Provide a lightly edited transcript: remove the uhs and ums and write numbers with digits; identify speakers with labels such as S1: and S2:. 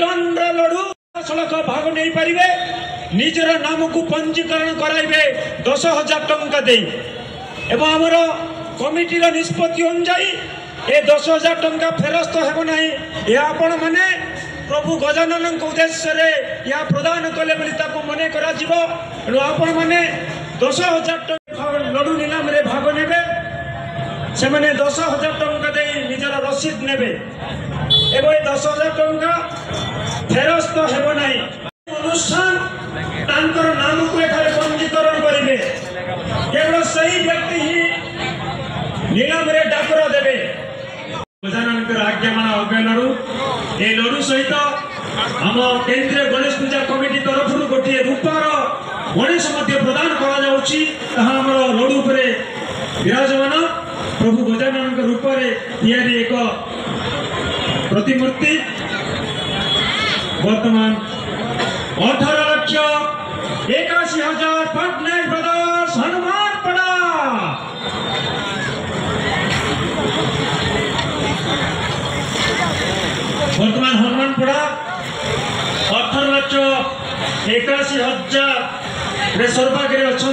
S1: ton laddoo सड़क भाग नहीं पारे निजर नाम को पंजीकरण कराइबे 10,000 टंका दे एवं आमर कमिटीर निष्पत्ति अनुजाई ए 10,000 टंका फेरस्त हेब ना यह आपण मैंने प्रभु गजानन उद्देश्य यह प्रदान कले मन कर आपण मैंने 10,000 टंका लड़ू नीलाम रे भाग ने से मैंने 10,000 टंका दे निजर रसीद ने 10,000 टंका फेरस्त हेब ना अनुष्ठान नाम को पंजीकरण करेंगे केवल सही व्यक्ति ही नीलाम रे डाकर देवे गजानन आज्ञा माना अभ्य लड़ू ए लड़ू सहित आम केंद्रीय गणेश पूजा कमिटी तरफ गोटे रूपार गणेश प्रदान कर लड़ू पर विराजमान प्रभु गजानन रूप में एक प्रतिमूर्ति वर्तमान 18,81,000 पटनायक ब्रदर्स हनुमान पड़ा वर्तमान हनुमान पड़ा 18,81,000 सर्वाग्रे अच्छा